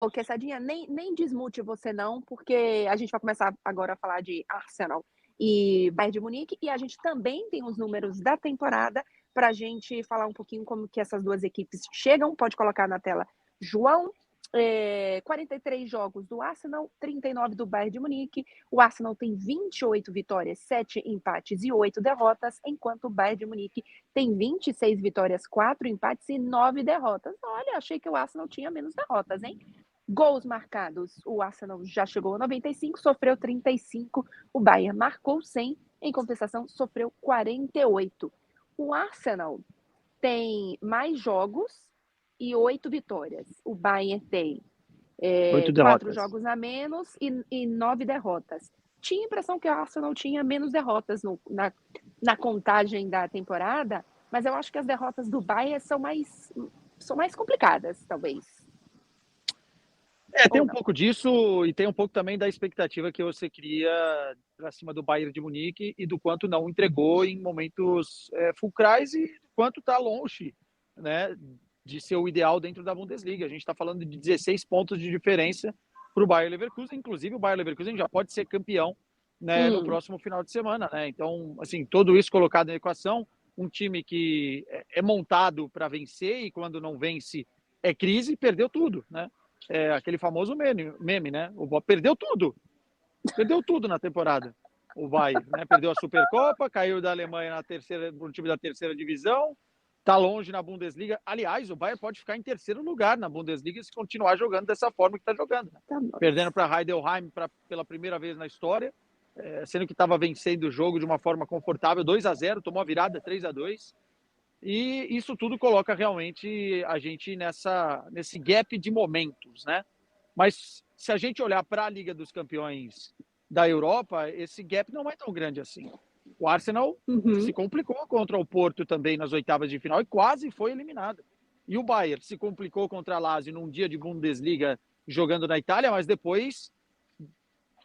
Ô, Quesadinha, nem desmute você não, porque a gente vai começar agora a falar de Arsenal e Bayern de Munique, e a gente também tem os números da temporada para a gente falar um pouquinho como que essas duas equipes chegam. Pode colocar na tela, João. 43 jogos do Arsenal, 39 do Bayern de Munique. O Arsenal tem 28 vitórias, 7 empates e 8 derrotas, enquanto o Bayern de Munique tem 26 vitórias, 4 empates e 9 derrotas. Olha, achei que o Arsenal tinha menos derrotas, hein? Gols marcados, o Arsenal já chegou a 95, sofreu 35, o Bayern marcou 100, em compensação sofreu 48. O Arsenal tem mais jogos e 8 vitórias. O Bayern tem 8 4 derrotas. jogos a menos e 9 derrotas. Tinha a impressão que o Arsenal tinha menos derrotas na contagem da temporada, mas eu acho que as derrotas do Bayern são mais complicadas, talvez. Tem Ou um não. pouco disso e tem um pouco também da expectativa que você cria para cima do Bayern de Munique e do quanto não entregou em momentos fulcrais e do quanto está longe, né, de ser o ideal dentro da Bundesliga. A gente está falando de 16 pontos de diferença para o Bayer Leverkusen. Inclusive, o Bayer Leverkusen já pode ser campeão, né, no próximo final de semana. Né? Então, assim, tudo isso colocado na equação, um time que é montado para vencer e quando não vence é crise, perdeu tudo, né? Aquele famoso meme, né? O Bob perdeu tudo na temporada. O Bayern, né? Perdeu a Supercopa, caiu da Alemanha para um time da terceira divisão, está longe na Bundesliga. Aliás, o Bayern pode ficar em terceiro lugar na Bundesliga se continuar jogando dessa forma que está jogando. Né? Perdendo para Heidenheim pela primeira vez na história, sendo que estava vencendo o jogo de uma forma confortável, 2-0, tomou a virada 3-2. E isso tudo coloca realmente a gente nesse gap de momentos, né? Mas se a gente olhar para a Liga dos Campeões da Europa, esse gap não é tão grande assim. O Arsenal se complicou contra o Porto também nas oitavas de final e quase foi eliminado. E o Bayern se complicou contra a Lazio num dia de Bundesliga jogando na Itália, mas depois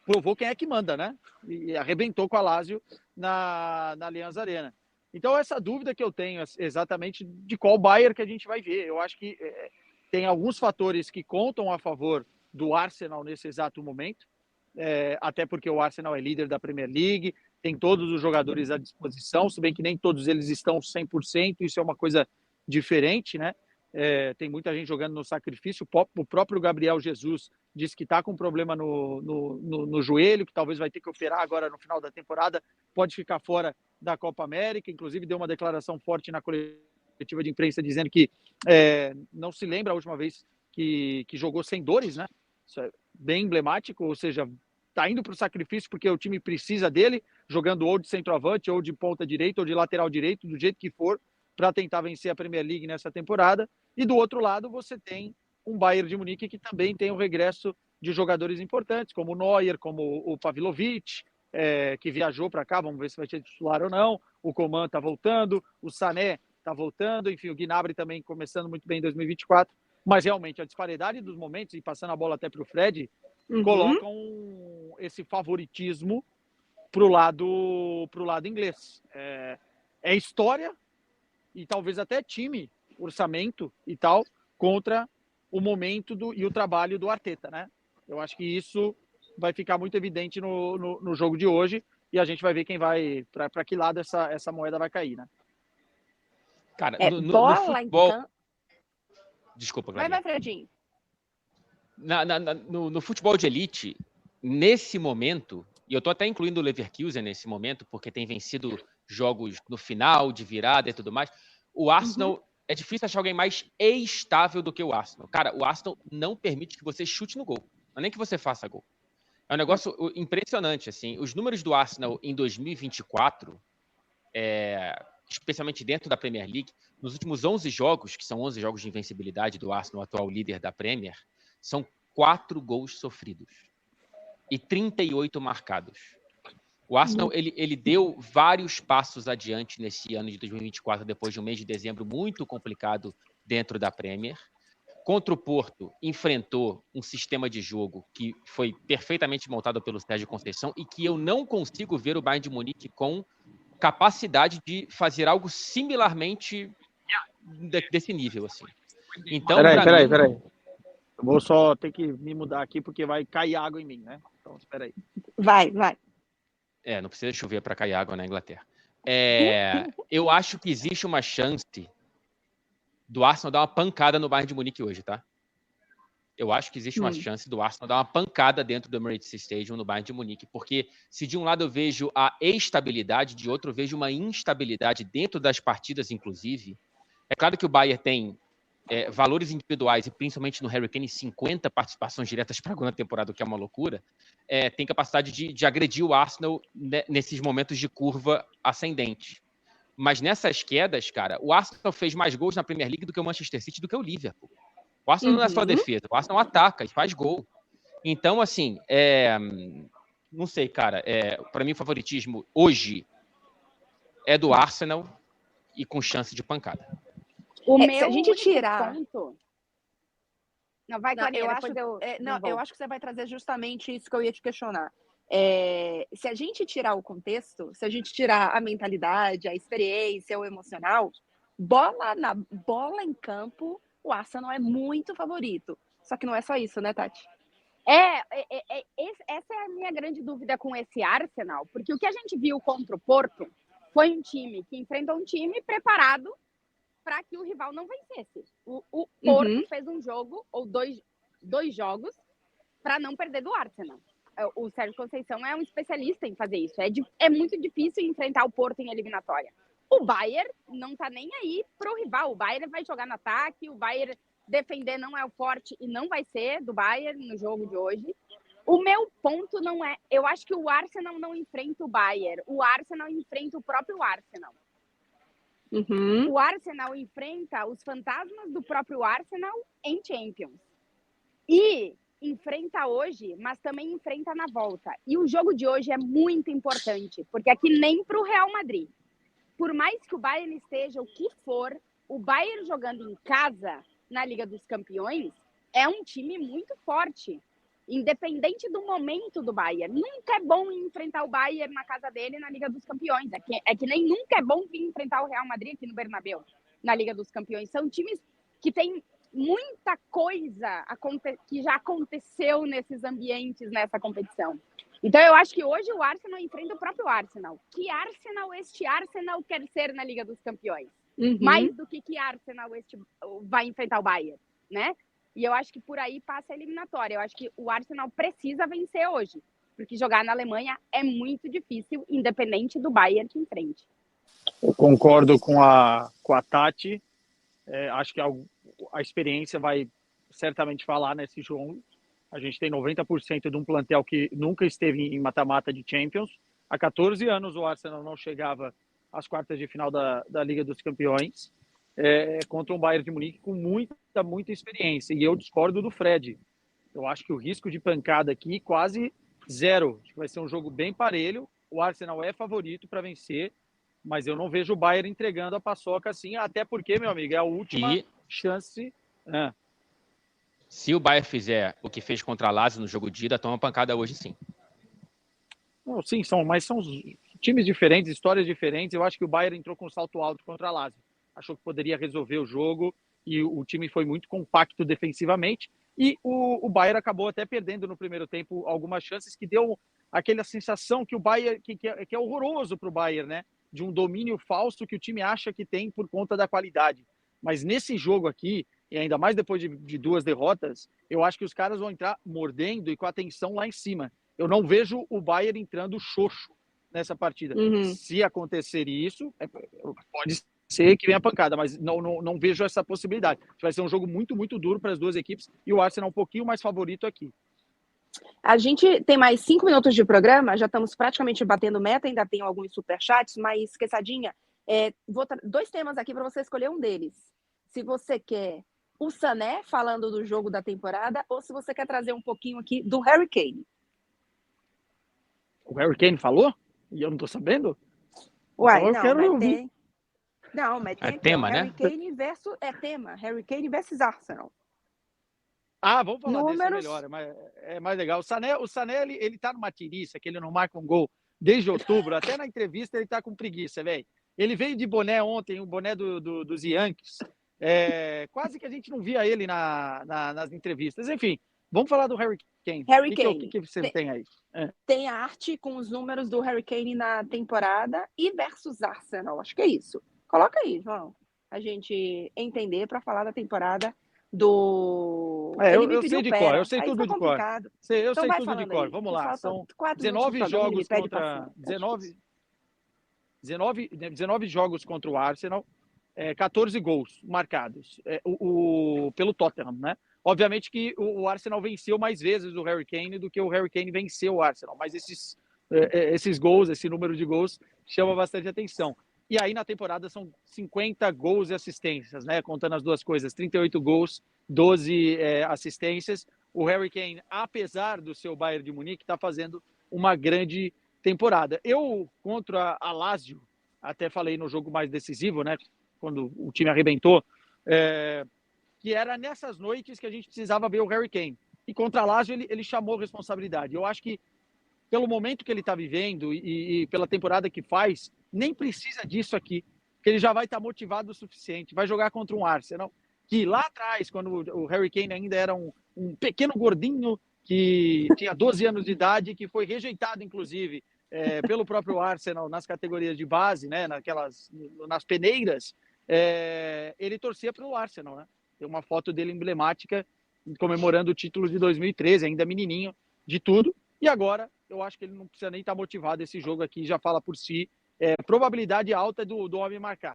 provou quem é que manda, né? E arrebentou com a Lazio na Allianz Arena. Então, essa dúvida que eu tenho exatamente de qual Bayern que a gente vai ver. Eu acho que tem alguns fatores que contam a favor do Arsenal nesse exato momento, até porque o Arsenal é líder da Premier League, tem todos os jogadores à disposição, se bem que nem todos eles estão 100%, isso é uma coisa diferente, né? Tem muita gente jogando no sacrifício. O próprio Gabriel Jesus disse que está com problema no joelho, que talvez vai ter que operar agora no final da temporada, pode ficar fora da Copa América, inclusive deu uma declaração forte na coletiva de imprensa dizendo que não se lembra a última vez que jogou sem dores, né? Isso é bem emblemático, ou seja, está indo para o sacrifício porque o time precisa dele, jogando ou de centroavante, ou de ponta direita, ou de lateral direito, do jeito que for, para tentar vencer a Premier League nessa temporada. E do outro lado você tem um Bayern de Munique que também tem o regresso de jogadores importantes, como o Neuer, como o Pavlovic, que viajou para cá, vamos ver se vai ser titular ou não. O Coman está voltando, o Sané está voltando, enfim, o Gnabry também começando muito bem em 2024. Mas realmente a disparidade dos momentos, e passando a bola até para o Fred, colocam esse favoritismo para o lado inglês. É história e talvez até time, orçamento e tal, contra o momento e o trabalho do Arteta, né? Eu acho que isso vai ficar muito evidente no jogo de hoje e a gente vai ver quem vai, para que lado essa moeda vai cair, né? Cara, bola futebol... então. Desculpa, Vai, Clarinha. Fredinho. No futebol de elite, nesse momento, e eu tô até incluindo o Leverkusen nesse momento, porque tem vencido jogos no final, de virada e tudo mais, o Arsenal, é difícil achar alguém mais estável do que o Arsenal. Cara, o Arsenal não permite que você chute no gol, não é nem que você faça gol. É um negócio impressionante, assim. Os números do Arsenal em 2024, especialmente dentro da Premier League, nos últimos 11 jogos, que são 11 jogos de invencibilidade do Arsenal, atual líder da Premier, são 4 gols sofridos e 38 marcados. O Arsenal ele deu vários passos adiante nesse ano de 2024, depois de um mês de dezembro muito complicado dentro da Premier. Contra o Porto, enfrentou um sistema de jogo que foi perfeitamente montado pelo Sérgio Conceição e que eu não consigo ver o Bayern de Munique com capacidade de fazer algo similarmente desse nível, assim. Então, Peraí. Eu vou só ter que me mudar aqui porque vai cair água em mim, né? Então, espera aí. Vai. Não precisa chover para cair água na Inglaterra. Eu acho que existe uma chance do Arsenal dar uma pancada no Bayern de Munique hoje, tá? Eu acho que existe uma chance do Arsenal dar uma pancada dentro do Emirates Stadium no Bayern de Munique, porque se de um lado eu vejo a estabilidade, de outro eu vejo uma instabilidade dentro das partidas, inclusive. É claro que o Bayern tem valores individuais, e principalmente no Harry Kane, 50 participações diretas para gol na temporada, o que é uma loucura, tem capacidade de agredir o Arsenal nesses momentos de curva ascendente. Mas nessas quedas, cara, o Arsenal fez mais gols na Premier League do que o Manchester City, do que o Liverpool. O Arsenal não é só defesa, o Arsenal ataca e faz gol. Então, assim, não sei, cara, para mim o favoritismo hoje é do Arsenal e com chance de pancada. Se a gente tirar... ponto... Não, vai, Clarinha, eu acho que você vai trazer justamente isso que eu ia te questionar. Se a gente tirar o contexto, se a gente tirar a mentalidade, a experiência, o emocional, bola em campo, o Arsenal é muito favorito. Só que não é só isso, né, Tati? Essa é a minha grande dúvida com esse Arsenal, porque o que a gente viu contra o Porto foi um time que enfrentou um time preparado para que o rival não vencesse. O Porto fez um jogo, ou dois jogos, para não perder do Arsenal. O Sérgio Conceição é um especialista em fazer isso. É muito difícil enfrentar o Porto em eliminatória. O Bayern não tá nem aí pro rival. O Bayern vai jogar no ataque, o Bayern defender não é o forte e não vai ser do Bayern no jogo de hoje. O meu ponto não é... Eu acho que o Arsenal não enfrenta o Bayern. O Arsenal enfrenta o próprio Arsenal. O Arsenal enfrenta os fantasmas do próprio Arsenal em Champions. E enfrenta hoje, mas também enfrenta na volta. E o jogo de hoje é muito importante, porque aqui nem para o Real Madrid. Por mais que o Bayern esteja o que for, o Bayern jogando em casa na Liga dos Campeões é um time muito forte, independente do momento do Bayern. Nunca é bom enfrentar o Bayern na casa dele na Liga dos Campeões. É que nem nunca é bom vir enfrentar o Real Madrid aqui no Bernabéu na Liga dos Campeões. São times que têm muita coisa que já aconteceu nesses ambientes, nessa competição. Então, eu acho que hoje o Arsenal enfrenta o próprio Arsenal. Que Arsenal este Arsenal quer ser na Liga dos Campeões? Mais do que Arsenal este vai enfrentar o Bayern, né? E eu acho que por aí passa a eliminatória. Eu acho que o Arsenal precisa vencer hoje, porque jogar na Alemanha é muito difícil, independente do Bayern que enfrente. Eu concordo com a Tati. Acho que a experiência vai certamente falar nesse jogo. A gente tem 90% de um plantel que nunca esteve em mata-mata de Champions. Há 14 anos o Arsenal não chegava às quartas de final da Liga dos Campeões, contra um Bayern de Munique com muita experiência. E eu discordo do Fred. Eu acho que o risco de pancada aqui quase zero. Acho que vai ser um jogo bem parelho. O Arsenal é favorito para vencer, mas eu não vejo o Bayern entregando a paçoca assim, até porque, meu amigo, é a última chance. Se o Bayern fizer o que fez contra a Lazio no jogo de ida, toma pancada hoje, sim. Não, sim, são times diferentes, histórias diferentes. Eu acho que o Bayern entrou com um salto alto contra a Lazio. Achou que poderia resolver o jogo e o time foi muito compacto defensivamente. E o Bayern acabou até perdendo no primeiro tempo algumas chances que deu aquela sensação que o Bayern, que é horroroso para o Bayern, né? De um domínio falso que o time acha que tem por conta da qualidade. Mas nesse jogo aqui, e ainda mais depois de duas derrotas, eu acho que os caras vão entrar mordendo e com a atenção lá em cima. Eu não vejo o Bayern entrando xoxo nessa partida. Se acontecer isso, pode ser que venha a pancada, mas não vejo essa possibilidade. Vai ser um jogo muito duro para as duas equipes e o Arsenal um pouquinho mais favorito aqui. A gente tem mais 5 minutos de programa, já estamos praticamente batendo meta, ainda tem alguns superchats, mas, Quesadinha, vou 2 temas aqui para você escolher um deles. Se você quer o Sané falando do jogo da temporada ou se você quer trazer um pouquinho aqui do Harry Kane. O Harry Kane falou? E eu não tô sabendo? Uai, então eu quero ouvir. Tem... Não, mas tem tema, Harry né? Kane versus... tema, Harry Kane versus Arsenal. Vamos falar desse melhor, é mais legal. O Sané ele tá numa tiriça, que ele não marca um gol desde outubro, até na entrevista ele tá com preguiça, velho. Ele veio de boné ontem, o boné dos Yankees, Quase que a gente não via ele nas entrevistas. Enfim, vamos falar do Harry Kane. Harry O Kane. que você tem aí? Tem a arte com os números do Harry Kane na temporada e versus Arsenal. Acho que é isso. Coloca aí, João. A gente entender para falar da temporada do... Eu sei de cor, eu sei aí tudo de cor. Eu então sei vai tudo de cor. Aí. Vamos lá. São 19 jogos contra... 19 jogos contra o Arsenal, 14 gols marcados pelo Tottenham, né? Obviamente que o Arsenal venceu mais vezes o Harry Kane do que o Harry Kane venceu o Arsenal, mas esses gols, esse número de gols chama bastante atenção. E aí na temporada são 50 gols e assistências, né? Contando as duas coisas, 38 gols, 12 assistências. O Harry Kane, apesar do seu Bayern de Munique, está fazendo uma grande temporada. Eu, contra a Lazio, até falei no jogo mais decisivo, né? Quando o time arrebentou, que era nessas noites que a gente precisava ver o Harry Kane. E contra a Lazio ele chamou responsabilidade. Eu acho que pelo momento que ele está vivendo e pela temporada que faz, nem precisa disso aqui, que ele já vai estar motivado o suficiente. Vai jogar contra um Arsenal, que lá atrás, quando o Harry Kane ainda era um pequeno gordinho que tinha 12 anos de idade, que foi rejeitado, inclusive, pelo próprio Arsenal nas categorias de base, né, nas peneiras, ele torcia para o Arsenal, né? Tem uma foto dele emblemática comemorando o título de 2013, ainda menininho, de tudo. E agora, eu acho que ele não precisa nem estar motivado. Esse jogo aqui já fala por si. Probabilidade alta do homem marcar.